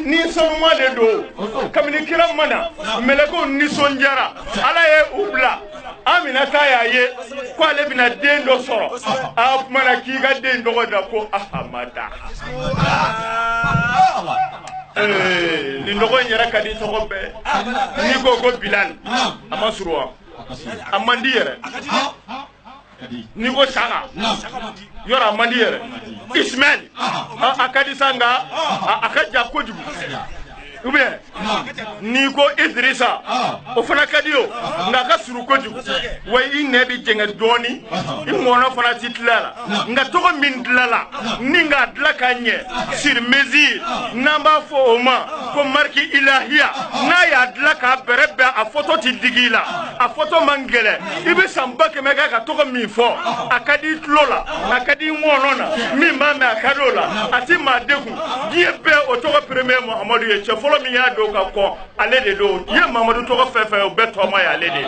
ni sɔnuma de don kabini kira mana mɛlɛkɛw nisɔndiyara ala ye u bila Aminata y'a ye ko ale bɛna den dɔ sɔrɔ a kumana k'i ka den tɔgɔ da ko Ahamada nin tɔgɔ in yɛrɛ ka di tɔgɔ bɛɛ n'i ko ko Bilal a ma surun wa a man di yɛrɛ n'i ko Saka yɔrɔ a man di yɛrɛ Ismaël a ka di sa nka a ka jan kojugu ou bien n'i ko Idrissa o fana ka di o nka a ka surun kojugu wa i nɛ bɛ jɛngɛ dɔɔni i mɔnɔ fana ti tila la nka tɔgɔ min tilala ni nka dilan ka ɲɛ sur mesure n'an b'a fɔ o ma ko marque ilahiya n'a y'a dilan k'a bɛrɛ bɛn a photo ti digi i la a photo man gɛlɛn i bɛ san 100 kɛ ka tɔgɔ min fɔ a ka di i tulo la a ka di i ŋɔnɔ na min b'a mɛn a ka di o la a ti maa degun diɲɛ bɛɛ o tɔgɔ premier Muhamadu ye cɛ fɔlɔ min y'a don ka kɔn ale de don i ye Mamadu tɔgɔ fɛn fɛn o bɛɛ tɔgɔma ye ale de ye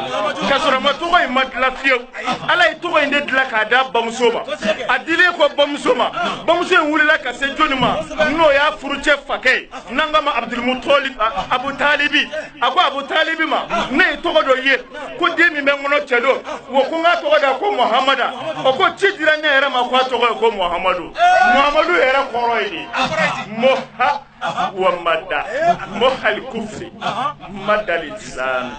ka sɔrɔ ma tɔgɔ in ma dilan fiyewu ala ye tɔgɔ in de dilan k'a d'a bamuso ma a dilen ko bamuso ma bamuso in wulila ka se jɔnni ma n'o y'a furucɛ fakɛ ye n'an k'a ma Abu Talibi a ko Abu Talibi ma ne ye tɔgɔ dɔ ye ko den min bɛ n kɔnɔ cɛ don wa ko n k'a tɔgɔ da ko Muhamada o ko ci dira ne yɛrɛ ma ko a tɔgɔ ye ko Muhamadu Muhamadu yɛrɛ kɔrɔ ye de moha wa mada mohal kufri mada l'islam.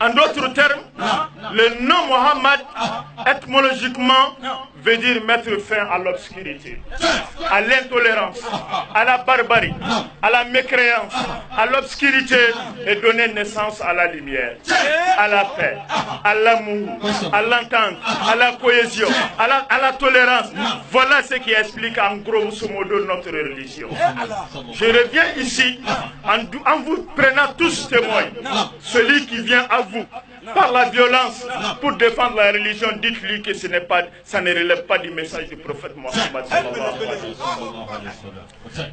En d'autres termes, le nom Mohammed étymologiquement veut dire mettre fin à l'obscurité, à l'intolérance, à la barbarie, à la mécréance, à l'obscurité et donner naissance à la lumière, à la paix, à l'amour, à l'entente, à la cohésion, à la tolérance. Voilà ce qui explique en grosso modo notre religion. Je reviens ici en vous prenant tous témoins. Celui qui vient à vous par la violence pour défendre la religion, dites-lui que ça ne relève pas du message du prophète Mohammed.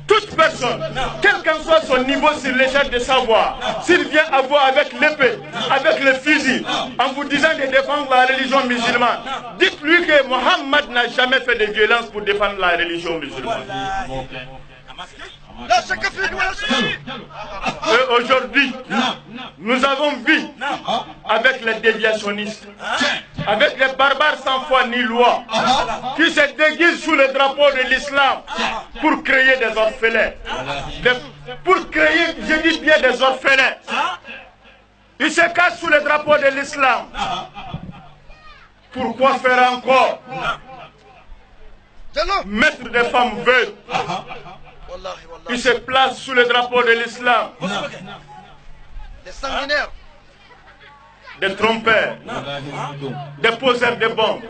Toute personne, quel qu'en soit son niveau sur l'échelle de savoir, s'il vient à vous avec l'épée, avec le fusil, en vous disant de défendre la religion musulmane, dites-lui que Mohammed n'a jamais fait de violence pour défendre la religion musulmane. Et aujourd'hui, nous avons vu avec les déviationnistes, avec les barbares sans foi ni loi, qui se déguisent sous le drapeau de l'islam pour créer des orphelins. Pour créer, je dis bien des orphelins. Ils se cachent sous le drapeau de l'islam. Pourquoi faire encore mettre des femmes veuves? Ils se placent sous le drapeau de l'islam. Des sanguinaires, des trompeurs, des poseurs de bombes.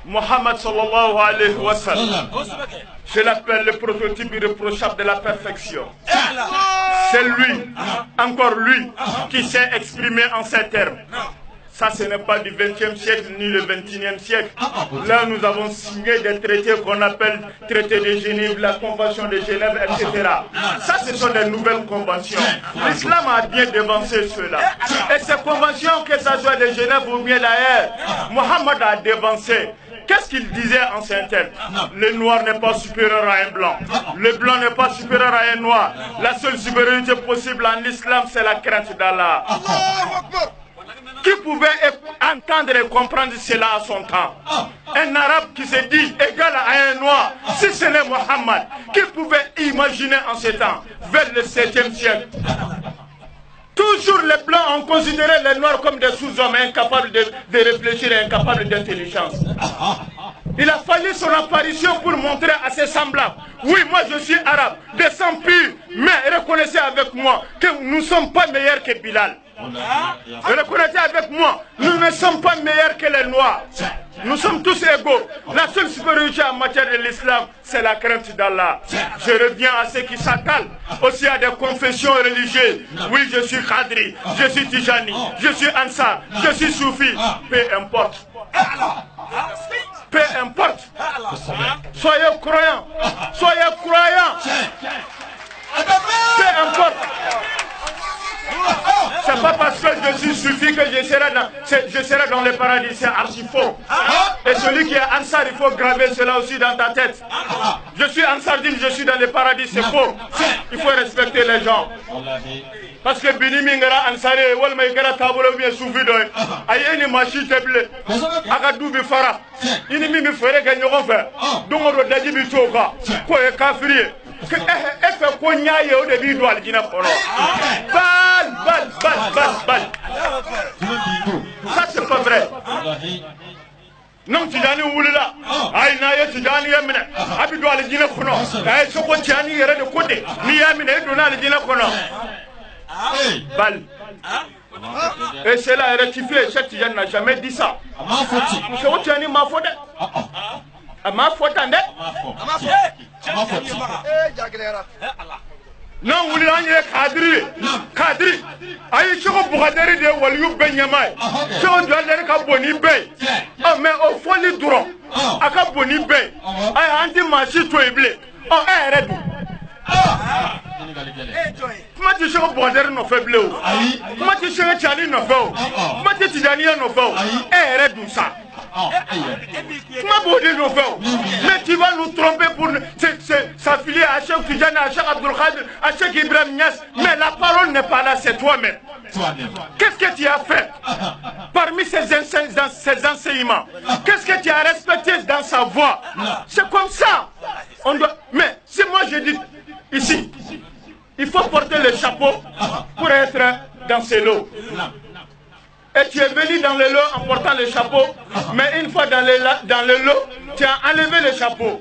Mohammed sallallahu alayhi wa sallam, je l'appelle le prototype irréprochable de la perfection. C'est lui, encore lui, qui s'est exprimé en ces termes. Ça, ce n'est pas du 20e siècle ni le 21e siècle. Là, nous avons signé des traités qu'on appelle traité de Genève, la convention de Genève, etc. Ça, ce sont des nouvelles conventions. L'islam a bien dévancé cela. Et ces conventions, que ce soit de Genève ou bien d'ailleurs, Mohammed a dévancé. Qu'est-ce qu'il disait en ces termes? Le noir n'est pas supérieur à un blanc. Le blanc n'est pas supérieur à un noir. La seule supériorité possible en islam, c'est la crainte d'Allah. Qui pouvait entendre et comprendre cela à son temps? Un arabe qui se dit égal à un noir, si ce n'est Mohammed, qui pouvait imaginer en ce temps, vers le 7e siècle? Toujours les blancs ont considéré les noirs comme des sous-hommes incapables de réfléchir et incapables d'intelligence. Il a fallu son apparition pour montrer à ses semblables: oui, moi je suis arabe, de sang pur, mais reconnaissez avec moi que nous ne sommes pas meilleurs que Bilal. Reconnaissez avec moi, nous ne sommes pas meilleurs que les noirs. Nous sommes tous égaux. La seule supériorité en matière de l'islam, c'est la crainte d'Allah. Je reviens à ceux qui s'attellent aussi à des confessions religieuses. Oui, je suis Khadri, je suis Tijani, je suis Ansar, je suis Soufi. Peu importe. Peu importe. Soyez croyants. Soyez croyants. Peu importe. C'est pas parce que je suis Soufi que je serai dans le paradis. C'est archi faux. Et celui qui est Ansar, il faut graver cela aussi dans ta tête. Je suis en sardine, je suis dans le paradis, c'est faux. Il faut respecter les gens. Parce que Bini Mingara Ansare, Walma Igara Tabolo, bien souvido, aïe ni machi teble, Agadou Bifara, ini mi fere gagnon fait, donc on doit dire Bitoka, quoi est cafrier, que fait qu'on y aille au début de l'Algina Polo. Bal. Ça c'est pas vrai. Non, tu n'as pas là. Aïe, n'a tu n'as pas Abidou Algina Kono. Aïe, ce qu'on tient, il y a de côté. Ni Amine, tu n'as Algina Kono. Bal. Et c'est là rectifié, cette jeune n'a jamais dit ça. C'est où tu as dit ma faute. Ma faute, non, vous l'avez cadré. Aïe, je vous braderi de Waliou Benyamai. Je vous dois Kaboni Bay. Oh, mais au fond, les droits. À Kaboni Bay. Aïe, anti-machi, tu es blé. Oh, arrête. Comment tu sais que Braderi n'a fait blé? Comment tu sais que Tchani n'a fait? Comment tu sais que Tchani n'a fait? Arrête tout ça. Mais tu vas nous tromper pour s'affilier à Cheikh Tidjani, à Cheikh Abdul Khadir, à Cheikh Ibrahim Niass. Mais la parole n'est pas là, c'est toi-même. Qu'est-ce que tu as fait parmi ces enseignements? Qu'est-ce que tu as respecté dans sa voix? C'est comme ça. On doit... Mais si moi je dis ici, il faut porter le chapeau pour être dans ces lots. Et tu es venu dans le lot en portant le chapeau, mais une fois dans le lot, tu as enlevé le chapeau.